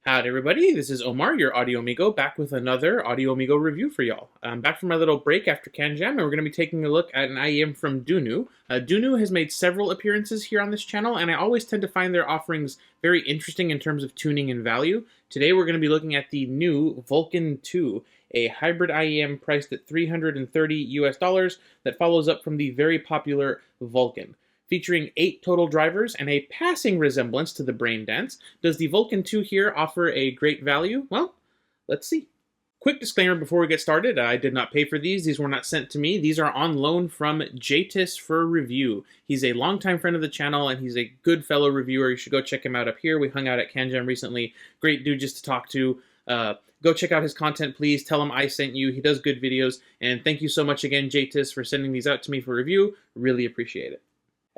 Howdy everybody, this is Omar, your Audio Amigo, back with another Audio Amigo review for y'all. I'm back from my little break after CanJam, and we're going to be taking a look at an IEM from Dunu. Dunu has made several appearances here on this channel, and I always tend to find their offerings very interesting in terms of tuning and value. Today we're going to be looking at the new Vulkan 2, a hybrid IEM priced at $330 that follows up from the very popular Vulkan. Featuring 8 total drivers and a passing resemblance to the BrainDance, does the Vulkan 2 here offer a great value? Well, let's see. Quick disclaimer before we get started, I did not pay for these. These were not sent to me. These are on loan from Jaytiss for review. He's a longtime friend of the channel, and he's a good fellow reviewer. You should go check him out up here. We hung out at CanJam recently. Great dude just to talk to. Go check out his content, please. Tell him I sent you. He does good videos. And thank you so much again, Jaytiss, for sending these out to me for review. Really appreciate it.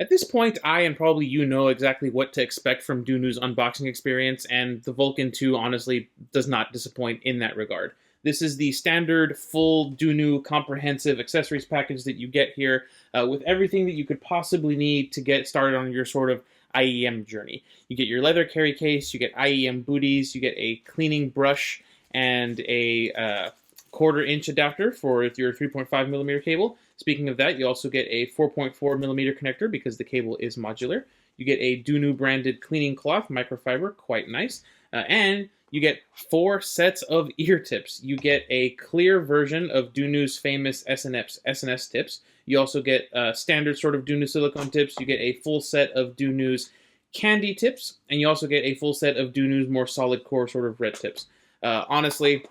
At this point, I and probably you know exactly what to expect from Dunu's unboxing experience, and the Vulkan 2 honestly does not disappoint in that regard. This is the standard full Dunu comprehensive accessories package that you get here with everything that you could possibly need to get started on your sort of IEM journey. You get your leather carry case, you get IEM booties, you get a cleaning brush, and a quarter-inch adapter for your 3.5mm cable. Speaking of that, you also get a 4.4mm connector because the cable is modular. You get a Dunu branded cleaning cloth, microfiber, quite nice. And you get 4 sets of ear tips. You get a clear version of Dunu's famous SNS tips. You also get standard sort of Dunu silicone tips. You get a full set of Dunu's candy tips. And you also get a full set of Dunu's more solid core sort of red tips. Honestly,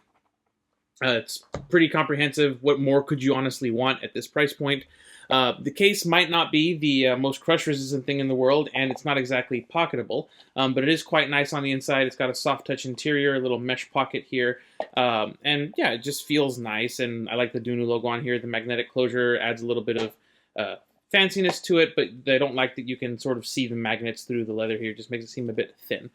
it's pretty comprehensive. What more could you honestly want at this price point? The case might not be the most crush-resistant thing in the world, and it's not exactly pocketable, but it is quite nice on the inside. It's got a soft-touch interior, a little mesh pocket here, and yeah, it just feels nice, and I like the Dunu logo on here. The magnetic closure adds a little bit of fanciness to it, but I don't like that you can sort of see the magnets through the leather here. It just makes it seem a bit thin.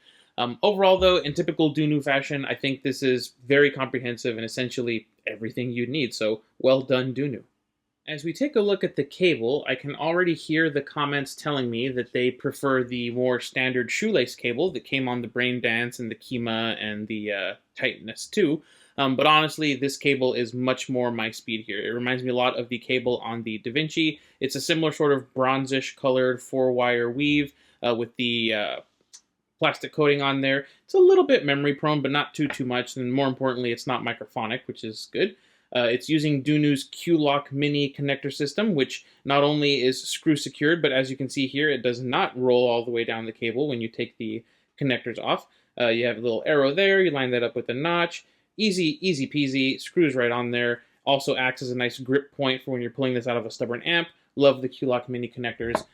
Overall, though, in typical Dunu fashion, I think this is very comprehensive and essentially everything you'd need, so well done, Dunu. As we take a look at the cable, I can already hear the comments telling me that they prefer the more standard shoelace cable that came on the BrainDance and the Kima and the Titanus 2, but honestly, this cable is much more my speed here. It reminds me a lot of the cable on the DaVinci. It's a similar sort of bronzish colored 4-wire weave with the plastic coating on there. It's a little bit memory prone, but not too much, and more importantly, it's not microphonic, which is good. It's using Dunu's Q-Lock mini connector system, which not only is screw secured, but as you can see here, it does not roll all the way down the cable when you take the connectors off. You have a little arrow there, you line that up with a notch. Easy peasy, screws right on there. Also acts as a nice grip point for when you're pulling this out of a stubborn amp. Love the Q-Lock mini connectors.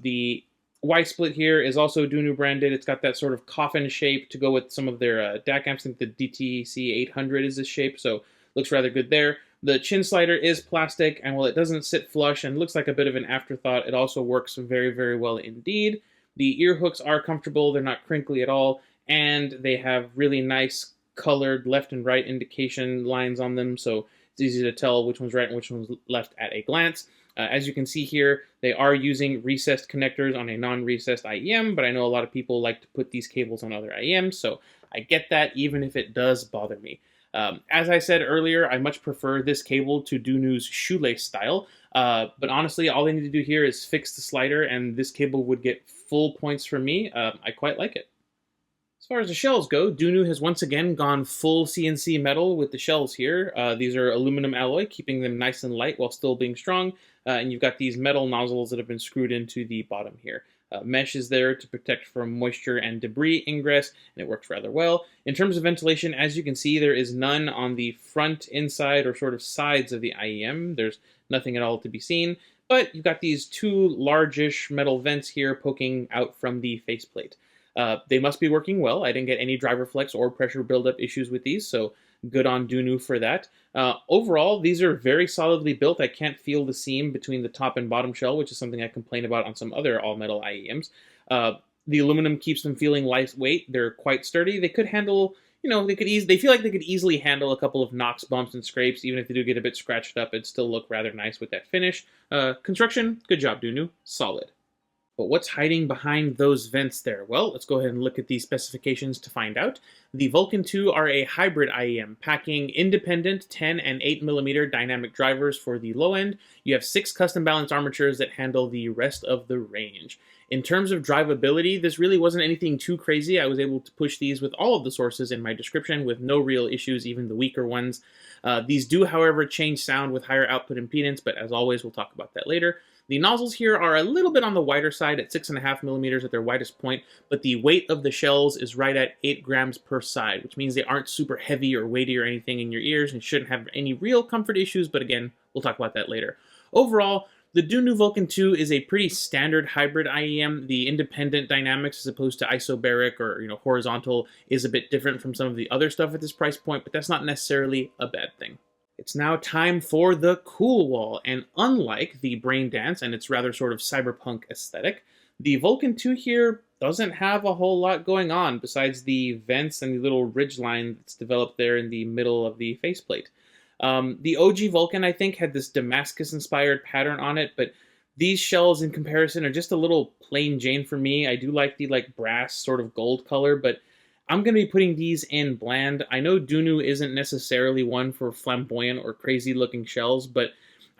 The Y-split here is also Dunu branded. It's got that sort of coffin shape to go with some of their DAC amps. I think the DTC 800 is this shape, so looks rather good there. The chin slider is plastic, and while it doesn't sit flush and looks like a bit of an afterthought, it also works very well indeed. The ear hooks are comfortable, they're not crinkly at all, and they have really nice colored left and right indication lines on them, so it's easy to tell which one's right and which one's left at a glance. As you can see here, they are using recessed connectors on a non-recessed IEM, but I know a lot of people like to put these cables on other IEMs, so I get that even if it does bother me. As I said earlier, I much prefer this cable to Dunu's shoelace style, but honestly, all they need to do here is fix the slider, and this cable would get full points from me. I quite like it. As far as the shells go, Dunu has once again gone full CNC metal with the shells here. These are aluminum alloy, keeping them nice and light while still being strong. And you've got these metal nozzles that have been screwed into the bottom here. Mesh is there to protect from moisture and debris ingress, and it works rather well. In terms of ventilation, as you can see, there is none on the front, inside, or sort of sides of the IEM. There's nothing at all to be seen. But you've got these 2 largish metal vents here poking out from the faceplate. They must be working well. I didn't get any driver flex or pressure buildup issues with these, so good on Dunu for that. Overall, these are very solidly built. I can't feel the seam between the top and bottom shell, which is something I complain about on some other all-metal IEMs. The aluminum keeps them feeling lightweight. They're quite sturdy. They could handle, they feel like they could easily handle a couple of knocks, bumps, and scrapes. Even if they do get a bit scratched up, it'd still look rather nice with that finish. Construction, good job, Dunu. Solid. But what's hiding behind those vents there? Well, let's go ahead and look at these specifications to find out. The Vulkan 2 are a hybrid IEM, packing independent 10 and 8mm dynamic drivers for the low end. You have 6 custom balance armatures that handle the rest of the range. In terms of drivability, this really wasn't anything too crazy. I was able to push these with all of the sources in my description with no real issues, even the weaker ones. These do, however, change sound with higher output impedance, but as always, we'll talk about that later. The nozzles here are a little bit on the wider side at 6.5mm at their widest point, but the weight of the shells is right at 8 grams per side, which means they aren't super heavy or weighty or anything in your ears and shouldn't have any real comfort issues, but again, we'll talk about that later. Overall, the Dunu Vulkan 2 is a pretty standard hybrid IEM. The independent dynamics as opposed to isobaric or horizontal is a bit different from some of the other stuff at this price point, but that's not necessarily a bad thing. It's now time for the cool wall, and unlike the BrainDance and its rather sort of cyberpunk aesthetic, the Vulkan 2 here doesn't have a whole lot going on besides the vents and the little ridge line that's developed there in the middle of the faceplate. The OG Vulkan, I think, had this Damascus-inspired pattern on it, but these shells in comparison are just a little plain Jane for me. I do like the brass sort of gold color, but I'm going to be putting these in bland. I know Dunu isn't necessarily one for flamboyant or crazy looking shells, but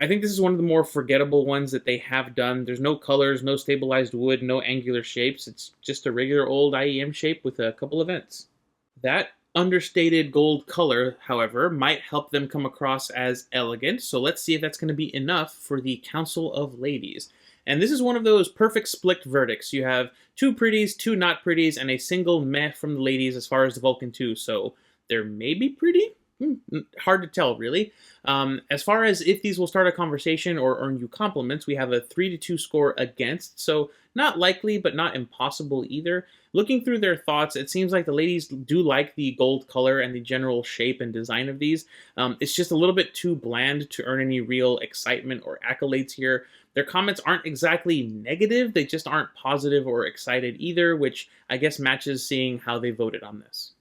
I think this is one of the more forgettable ones that they have done. There's no colors, no stabilized wood, no angular shapes. It's just a regular old IEM shape with a couple of vents. That understated gold color, however, might help them come across as elegant, so let's see if that's going to be enough for the Council of Ladies. And this is one of those perfect split verdicts. You have 2 pretties, 2 not pretties, and a single meh from the ladies as far as the Vulkan 2. So they're maybe pretty? Hard to tell, really. As far as if these will start a conversation or earn you compliments, we have a 3-2 score against, so not likely, but not impossible either. Looking through their thoughts, it seems like the ladies do like the gold color and the general shape and design of these. It's just a little bit too bland to earn any real excitement or accolades here. Their comments aren't exactly negative, they just aren't positive or excited either, which I guess matches seeing how they voted on this.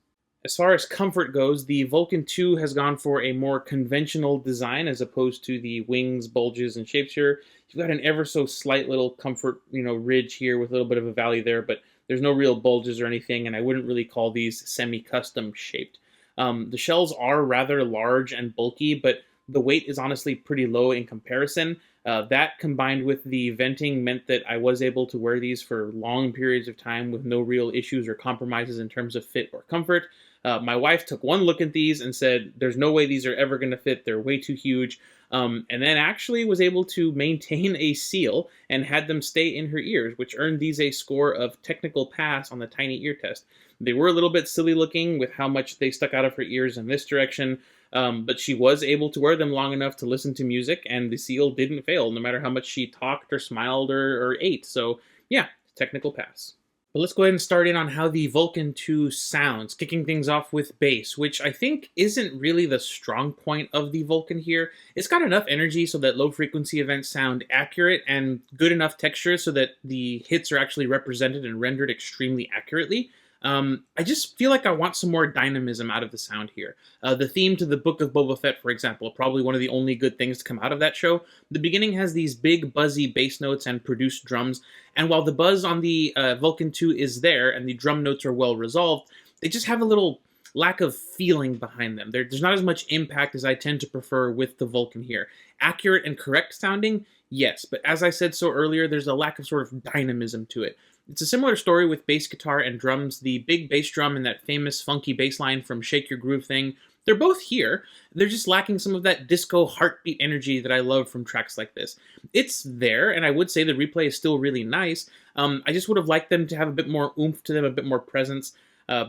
As far as comfort goes, the Vulkan 2 has gone for a more conventional design as opposed to the wings, bulges, and shapes here. You've got an ever so slight little comfort, ridge here with a little bit of a valley there, but there's no real bulges or anything, and I wouldn't really call these semi-custom shaped. The shells are rather large and bulky, but the weight is honestly pretty low in comparison. That combined with the venting meant that I was able to wear these for long periods of time with no real issues or compromises in terms of fit or comfort. My wife took one look at these and said, there's no way these are ever going to fit, they're way too huge, and then actually was able to maintain a seal and had them stay in her ears, which earned these a score of technical pass on the tiny ear test. They were a little bit silly looking with how much they stuck out of her ears in this direction, but she was able to wear them long enough to listen to music, and the seal didn't fail, no matter how much she talked or smiled or ate. So yeah, technical pass. But let's go ahead and start in on how the Vulkan 2 sounds, kicking things off with bass, which I think isn't really the strong point of the Vulkan here. It's got enough energy so that low-frequency events sound accurate and good enough texture so that the hits are actually represented and rendered extremely accurately. I just feel like I want some more dynamism out of the sound here. The theme to the Book of Boba Fett, for example, probably one of the only good things to come out of that show. The beginning has these big, buzzy bass notes and produced drums, and while the buzz on the Vulkan 2 is there and the drum notes are well resolved, they just have a little lack of feeling behind them. There's not as much impact as I tend to prefer with the Vulkan here. Accurate and correct sounding, yes, but as I said so earlier, there's a lack of sort of dynamism to it. It's a similar story with bass guitar and drums. The big bass drum and that famous funky bass line from Shake Your Groove thing, they're both here. They're just lacking some of that disco heartbeat energy that I love from tracks like this. It's there, and I would say the replay is still really nice. I just would have liked them to have a bit more oomph to them, a bit more presence.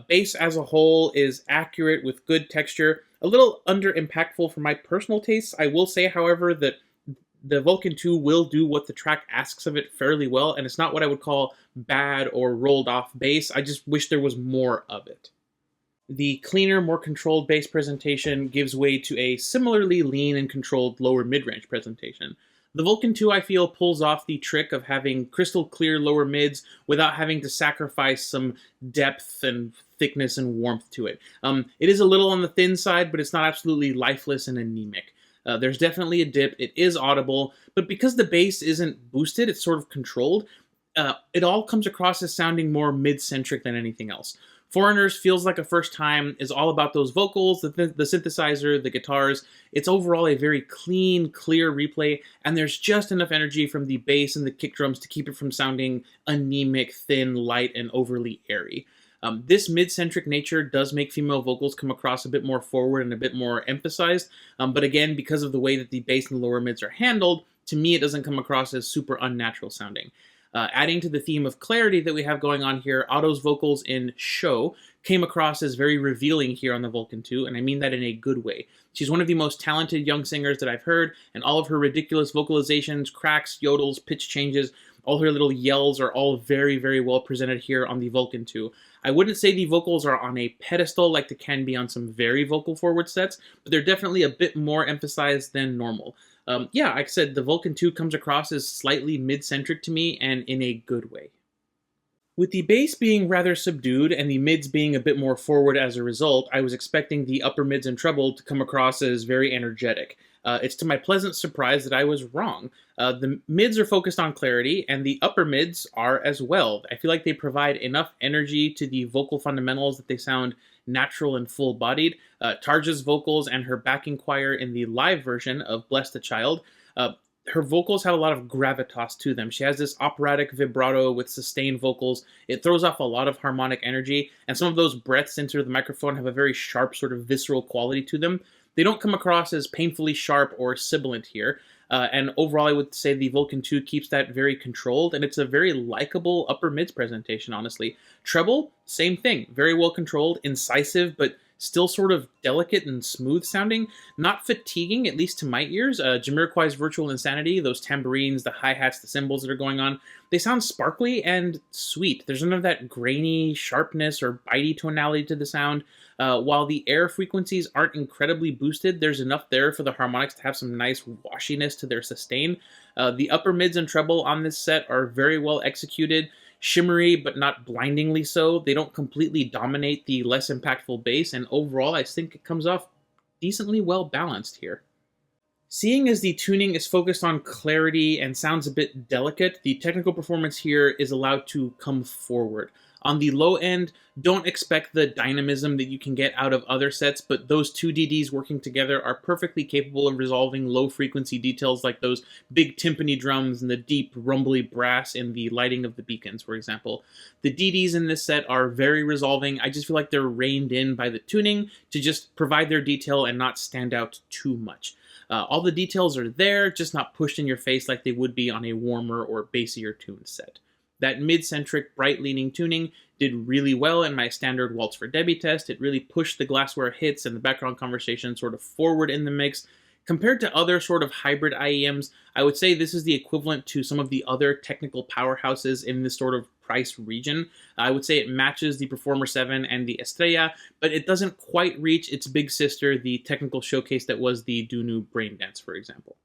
Bass as a whole is accurate with good texture, a little under-impactful for my personal tastes. I will say, however, that the Vulkan 2 will do what the track asks of it fairly well, and it's not what I would call bad or rolled off bass. I just wish there was more of it. The cleaner, more controlled bass presentation gives way to a similarly lean and controlled lower mid-range presentation. The Vulkan 2, I feel, pulls off the trick of having crystal clear lower mids without having to sacrifice some depth and thickness and warmth to it. It is a little on the thin side, but it's not absolutely lifeless and anemic. There's definitely a dip, it is audible, but because the bass isn't boosted, it's sort of controlled, it all comes across as sounding more mid-centric than anything else. Foreigners feels like a first time, is all about those vocals, the synthesizer, the guitars. It's overall a very clean, clear replay, and there's just enough energy from the bass and the kick drums to keep it from sounding anemic, thin, light, and overly airy. This mid-centric nature does make female vocals come across a bit more forward and a bit more emphasized, but again, because of the way that the bass and the lower mids are handled, to me it doesn't come across as super unnatural sounding. Adding to the theme of clarity that we have going on here, Otto's vocals in Show came across as very revealing here on the Vulkan 2, and I mean that in a good way. She's one of the most talented young singers that I've heard, and all of her ridiculous vocalizations, cracks, yodels, pitch changes, all her little yells are all very, very well presented here on the Vulkan 2. I wouldn't say the vocals are on a pedestal like they can be on some very vocal forward sets, but they're definitely a bit more emphasized than normal. Yeah, like I said, the Vulkan 2 comes across as slightly mid-centric to me, and in a good way. With the bass being rather subdued and the mids being a bit more forward as a result, I was expecting the upper mids and treble to come across as very energetic. It's to my pleasant surprise that I was wrong. The mids are focused on clarity, and the upper mids are as well. I feel like they provide enough energy to the vocal fundamentals that they sound natural and full-bodied. Tarja's vocals and her backing choir in the live version of Bless the Child, her vocals have a lot of gravitas to them. She has this operatic vibrato with sustained vocals. It throws off a lot of harmonic energy, and some of those breaths into the microphone have a very sharp, sort of visceral quality to them. They don't come across as painfully sharp or sibilant here. And overall, I would say the Vulkan 2 keeps that very controlled, and it's a very likable upper mids presentation, honestly. Treble, same thing. Very well controlled, incisive, but still sort of delicate and smooth sounding. Not fatiguing, at least to my ears. Jamiroquai's Virtual Insanity, those tambourines, the hi-hats, the cymbals that are going on, they sound sparkly and sweet. There's none of that grainy sharpness or bitey tonality to the sound. While the air frequencies aren't incredibly boosted, there's enough there for the harmonics to have some nice washiness to their sustain. The upper mids and treble on this set are very well executed, shimmery but not blindingly so. They don't completely dominate the less impactful bass, and overall I think it comes off decently well balanced here. Seeing as the tuning is focused on clarity and sounds a bit delicate, the technical performance here is allowed to come forward. On the low end, don't expect the dynamism that you can get out of other sets, but those two DDs working together are perfectly capable of resolving low-frequency details like those big timpani drums and the deep, rumbly brass in the lighting of the beacons, for example. The DDs in this set are very resolving. I just feel like they're reined in by the tuning to just provide their detail and not stand out too much. All the details are there, just not pushed in your face like they would be on a warmer or bassier tuned set. That mid-centric, bright-leaning tuning did really well in my standard Waltz for Debbie test. It really pushed the glassware hits and the background conversation sort of forward in the mix. Compared to other sort of hybrid IEMs, I would say this is the equivalent to some of the other technical powerhouses in this sort of price region. I would say it matches the Performer 7 and the Estrella, but it doesn't quite reach its big sister, the technical showcase that was the Dunu BrainDance, for example.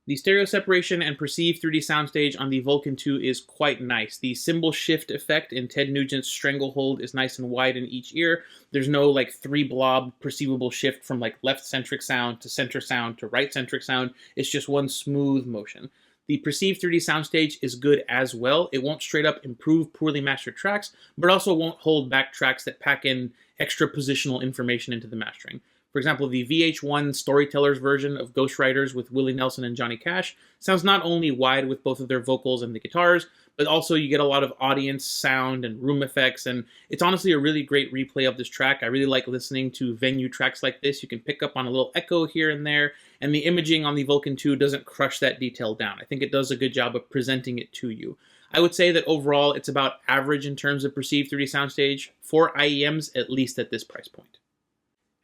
The stereo separation and perceived 3D soundstage on the Vulkan 2 is quite nice. The cymbal shift effect in Ted Nugent's Stranglehold is nice and wide in each ear. There's no like 3-blob perceivable shift from like left-centric sound to center sound to right-centric sound. It's just one smooth motion. The perceived 3D soundstage is good as well. It won't straight up improve poorly mastered tracks, but also won't hold back tracks that pack in extra positional information into the mastering. For example, the VH1 Storytellers version of Ghostwriters with Willie Nelson and Johnny Cash sounds not only wide with both of their vocals and the guitars, but also you get a lot of audience sound and room effects, and it's honestly a really great replay of this track. I really like listening to venue tracks like this. You can pick up on a little echo here and there, and the imaging on the Vulkan 2 doesn't crush that detail down. I think it does a good job of presenting it to you. I would say that overall it's about average in terms of perceived 3D soundstage for IEMs, at least at this price point.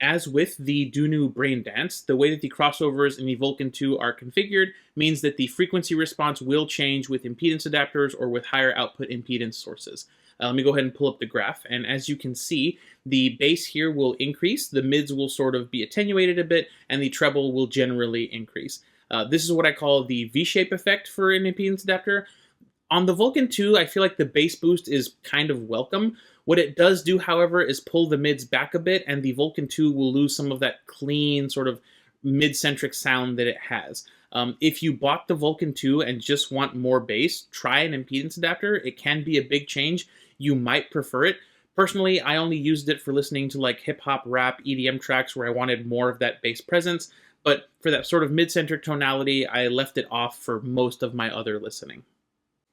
As with the Dunu BrainDance, the way that the crossovers in the Vulkan 2 are configured means that the frequency response will change with impedance adapters or with higher output impedance sources. Let me go ahead and pull up the graph, and as you can see, the bass here will increase, the mids will sort of be attenuated a bit, and the treble will generally increase. This is what I call the V-shape effect for an impedance adapter. On the Vulkan 2, I feel like the bass boost is kind of welcome. What it does do, however, is pull the mids back a bit, and the Vulkan 2 will lose some of that clean, sort of mid-centric sound that it has. If you bought the Vulkan 2 and just want more bass, try an impedance adapter. It can be a big change. You might prefer it. Personally, I only used it for listening to like hip-hop, rap, EDM tracks where I wanted more of that bass presence, but for that sort of mid-centric tonality, I left it off for most of my other listening.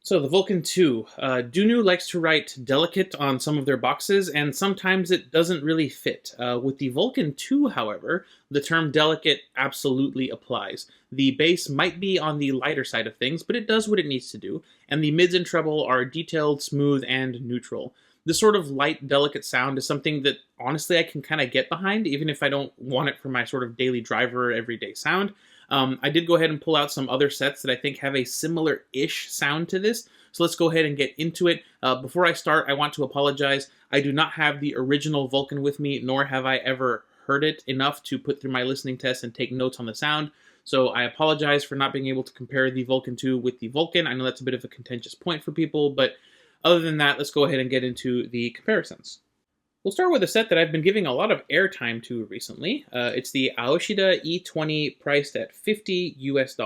So the Vulkan 2, Dunu likes to write delicate on some of their boxes, and sometimes it doesn't really fit. With the Vulkan 2, however, the term delicate absolutely applies. The bass might be on the lighter side of things, but it does what it needs to do, and the mids and treble are detailed, smooth, and neutral. This sort of light, delicate sound is something that, honestly, I can kind of get behind, even if I don't want it for my sort of daily driver, everyday sound. I did go ahead and pull out some other sets that I think have a similar-ish sound to this, so let's go ahead and get into it. Before I start, I want to apologize. I do not have the original Vulkan with me, nor have I ever heard it enough to put through my listening tests and take notes on the sound, so I apologize for not being able to compare the Vulkan 2 with the Vulkan. I know that's a bit of a contentious point for people, but other than that, let's go ahead and get into the comparisons. We'll start with a set that I've been giving a lot of airtime to recently. It's the Aoshida E20 priced at $50 US.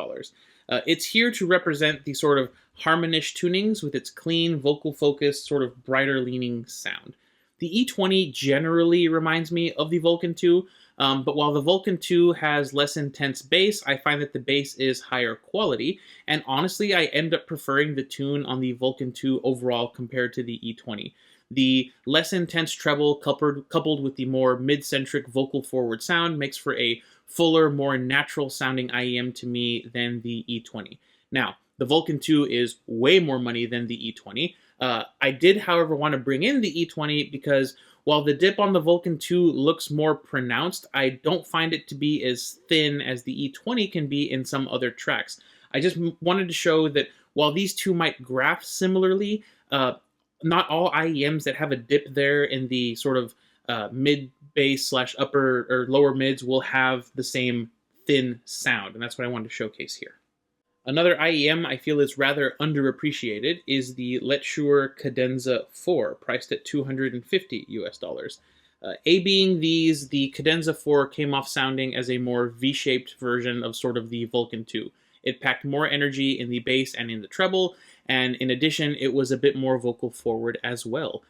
It's here to represent the sort of harmonish tunings with its clean, vocal-focused, sort of brighter-leaning sound. The E20 generally reminds me of the Vulkan 2, but while the Vulkan 2 has less intense bass, I find that the bass is higher quality, and honestly, I end up preferring the tune on the Vulkan 2 overall compared to the E20. The less intense treble coupled with the more mid-centric vocal-forward sound makes for a fuller, more natural-sounding IEM to me than the E20. Now, the Vulkan 2 is way more money than the E20. I did, however, want to bring in the E20 because while the dip on the Vulkan 2 looks more pronounced, I don't find it to be as thin as the E20 can be in some other tracks. I just wanted to show that while these two might graph similarly, not all IEMs that have a dip there in the sort of mid-bass / upper or lower mids will have the same thin sound, and that's what I wanted to showcase here. Another IEM I feel is rather underappreciated is the Letshuoer Cadenza 4, priced at $250 US. A being these, the Cadenza 4 came off sounding as a more V-shaped version of sort of the Vulkan 2. It packed more energy in the bass and in the treble, and in addition, it was a bit more vocal forward as well.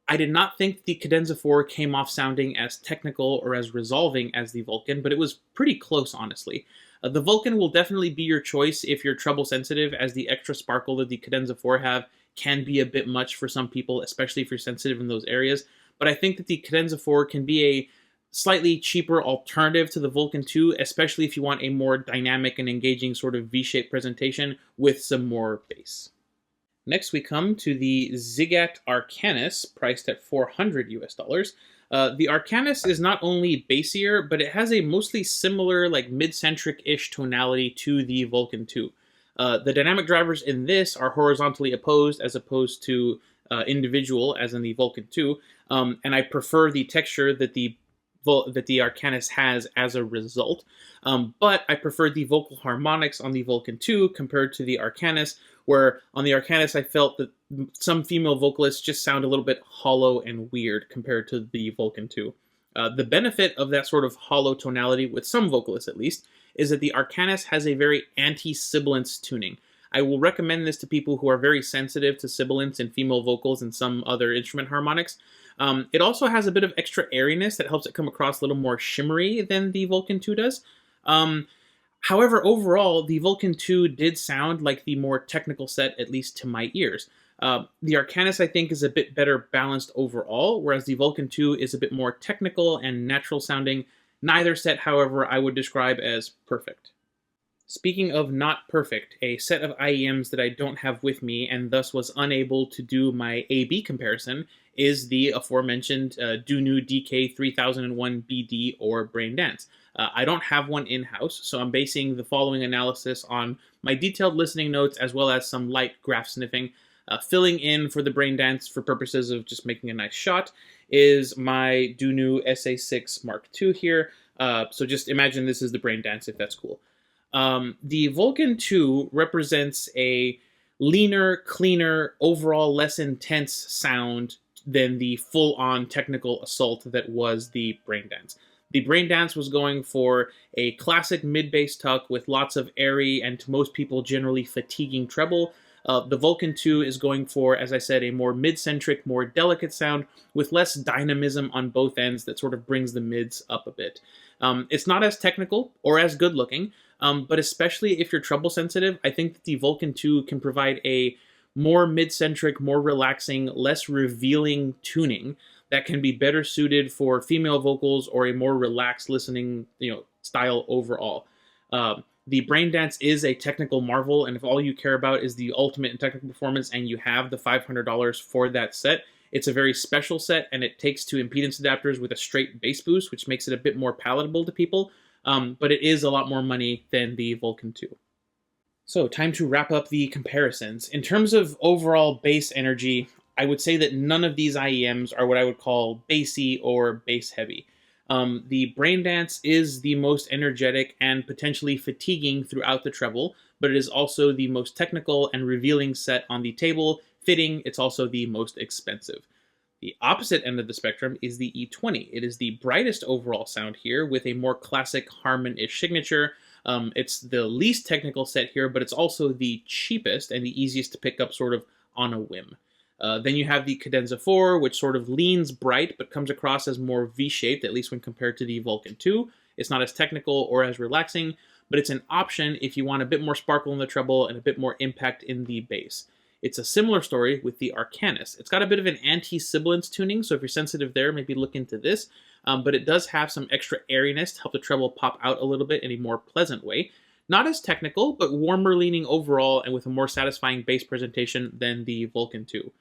I did not think the Cadenza 4 came off sounding as technical or as resolving as the Vulkan, but it was pretty close, honestly. The Vulkan will definitely be your choice if you're treble sensitive, as the extra sparkle that the Cadenza 4 have can be a bit much for some people, especially if you're sensitive in those areas. But I think that the Cadenza 4 can be a slightly cheaper alternative to the Vulkan 2, especially if you want a more dynamic and engaging sort of V-shaped presentation with some more bass. Next, we come to the Ziigaat Arcanis, priced at $400 US. The Arcanis is not only bassier, but it has a mostly similar, like mid-centric-ish tonality to the Vulkan 2. The dynamic drivers in this are horizontally opposed as opposed to individual, as in the Vulkan 2, and I prefer the texture that the Arcanis has as a result, but I prefer the vocal harmonics on the Vulkan 2 compared to the Arcanis, where on the Arcanis I felt that some female vocalists just sound a little bit hollow and weird compared to the Vulkan 2. The benefit of that sort of hollow tonality, with some vocalists at least, is that the Arcanis has a very anti-sibilance tuning. I will recommend this to people who are very sensitive to sibilance in female vocals and some other instrument harmonics. It also has a bit of extra airiness that helps it come across a little more shimmery than the Vulkan 2 does. However, overall, the Vulkan 2 did sound like the more technical set, at least to my ears. The Arcanis, I think, is a bit better balanced overall, whereas the Vulkan 2 is a bit more technical and natural sounding. Neither set, however, I would describe as perfect. Speaking of not perfect, a set of IEMs that I don't have with me and thus was unable to do my A-B comparison is the aforementioned Dunu DK3001BD or BrainDance. I don't have one in-house, so I'm basing the following analysis on my detailed listening notes as well as some light graph sniffing. Filling in for the BrainDance for purposes of just making a nice shot is my Dunu SA6 Mark II here. So just imagine this is the BrainDance if that's cool. The Vulkan 2 represents a leaner, cleaner, overall less intense sound than the full-on technical assault that was the BrainDance. The BrainDance was going for a classic mid-bass tuck with lots of airy and to most people generally fatiguing treble. The Vulkan 2 is going for, as I said, a more mid-centric, more delicate sound with less dynamism on both ends that sort of brings the mids up a bit. It's not as technical or as good looking, but especially if you're treble sensitive, I think that the Vulkan 2 can provide a more mid-centric, more relaxing, less revealing tuning that can be better suited for female vocals or a more relaxed listening, style overall. The BrainDance is a technical marvel, and if all you care about is the ultimate in technical performance and you have the $500 for that set, it's a very special set, and it takes two impedance adapters with a straight bass boost, which makes it a bit more palatable to people, but it is a lot more money than the Vulkan 2. So, time to wrap up the comparisons. In terms of overall bass energy, I would say that none of these IEMs are what I would call bassy or bass heavy. The BrainDance is the most energetic and potentially fatiguing throughout the treble, but it is also the most technical and revealing set on the table. Fitting, it's also the most expensive. The opposite end of the spectrum is the E20. It is the brightest overall sound here with a more classic Harman-ish signature. It's the least technical set here, but it's also the cheapest and the easiest to pick up sort of on a whim. Then you have the Cadenza 4, which sort of leans bright, but comes across as more V-shaped, at least when compared to the Vulkan 2. It's not as technical or as relaxing, but it's an option if you want a bit more sparkle in the treble and a bit more impact in the bass. It's a similar story with the Arcanis. It's got a bit of an anti-sibilance tuning, so if you're sensitive there, maybe look into this. But it does have some extra airiness to help the treble pop out a little bit in a more pleasant way. Not as technical, but warmer leaning overall and with a more satisfying bass presentation than the Vulkan 2.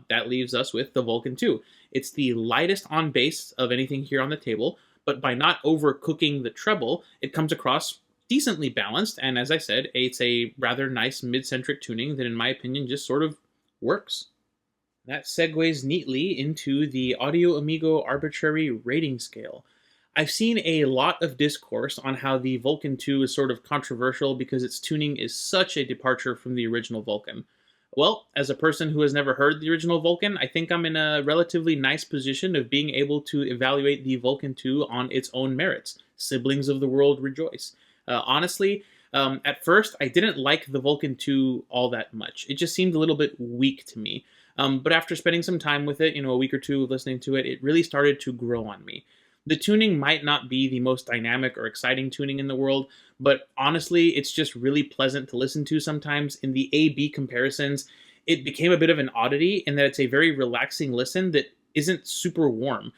That leaves us with the Vulkan 2. It's the lightest on bass of anything here on the table, but by not overcooking the treble, it comes across decently balanced, and as I said, it's a rather nice mid-centric tuning that in my opinion just sort of works. That segues neatly into the Audio Amigo Arbitrary rating scale. I've seen a lot of discourse on how the Vulkan 2 is sort of controversial because its tuning is such a departure from the original Vulkan. Well, as a person who has never heard the original Vulkan, I think I'm in a relatively nice position of being able to evaluate the Vulkan 2 on its own merits. Siblings of the world rejoice. Honestly, at first, I didn't like the Vulkan 2 all that much. It just seemed a little bit weak to me. But after spending some time with it, a week or two listening to it, it really started to grow on me. The tuning might not be the most dynamic or exciting tuning in the world, but honestly, it's just really pleasant to listen to sometimes. In the A-B comparisons, it became a bit of an oddity in that it's a very relaxing listen that isn't super warm.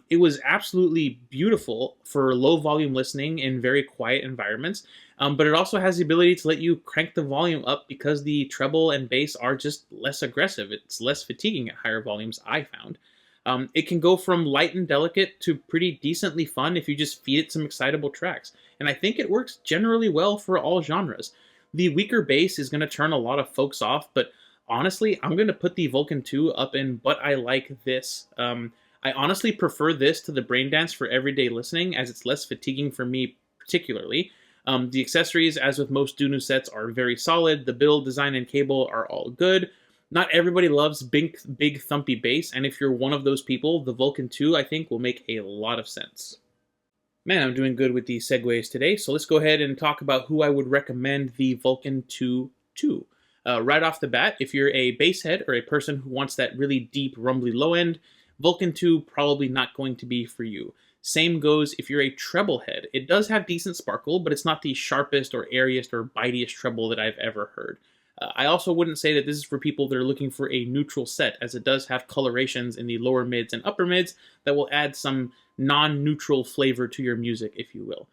It was absolutely beautiful for low-volume listening in very quiet environments, but it also has the ability to let you crank the volume up because the treble and bass are just less aggressive. It's less fatiguing at higher volumes, I found. It can go from light and delicate to pretty decently fun if you just feed it some excitable tracks, and I think it works generally well for all genres. The weaker bass is going to turn a lot of folks off, but honestly, I'm going to put the Vulkan 2 up in But I Like This. I honestly prefer this to the BrainDance for everyday listening, as it's less fatiguing for me particularly. The accessories, as with most Dunu sets, are very solid. The build, design, and cable are all good. Not everybody loves big thumpy bass, and if you're one of those people, the Vulkan 2, I think, will make a lot of sense. Man, I'm doing good with these segues today, so let's go ahead and talk about who I would recommend the Vulkan 2 to. Right off the bat, if you're a bass head or a person who wants that really deep, rumbly low end, Vulkan 2 probably not going to be for you. Same goes if you're a treble head. It does have decent sparkle, but it's not the sharpest or airiest or bitiest treble that I've ever heard. I also wouldn't say that this is for people that are looking for a neutral set, as it does have colorations in the lower mids and upper mids that will add some non-neutral flavor to your music, if you will.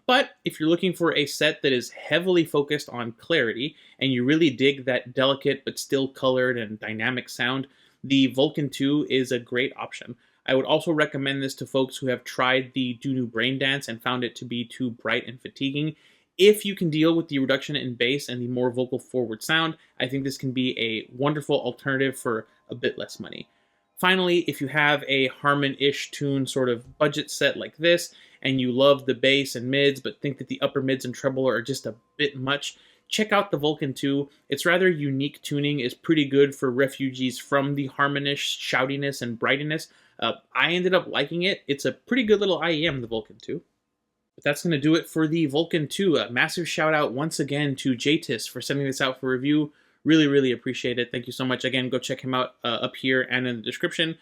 But if you're looking for a set that is heavily focused on clarity, and you really dig that delicate but still colored and dynamic sound, the Vulkan 2 is a great option. I would also recommend this to folks who have tried the Dunu BrainDance and found it to be too bright and fatiguing. If you can deal with the reduction in bass and the more vocal forward sound, I think this can be a wonderful alternative for a bit less money. Finally, if you have a Harman-ish tune sort of budget set like this, and you love the bass and mids, but think that the upper mids and treble are just a bit much, check out the Vulkan 2. Its rather unique tuning is pretty good for refugees from the Harman-ish shoutiness and brightiness, I ended up liking it. It's a pretty good little IEM, the Vulkan 2. But that's going to do it for the Vulkan 2. A massive shout out once again to Jaytiss for sending this out for review. Really, really appreciate it. Thank you so much. Again, go check him out up here and in the description.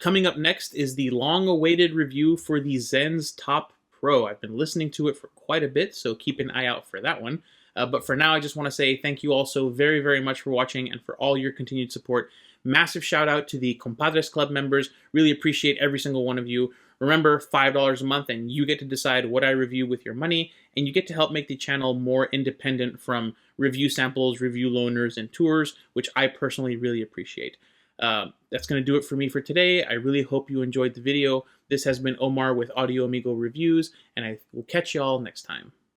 Coming up next is the long-awaited review for the Zen's Top Pro. I've been listening to it for quite a bit, so keep an eye out for that one. But for now, I just want to say thank you all so very, very much for watching and for all your continued support. Massive shout out to the Compadres Club members. Really appreciate every single one of you. Remember, $5 a month and you get to decide what I review with your money, and you get to help make the channel more independent from review samples, review loaners, and tours, which I personally really appreciate. That's going to do it for me for today. I really hope you enjoyed the video. This has been Omar with Audio Amigo Reviews, and I will catch y'all next time.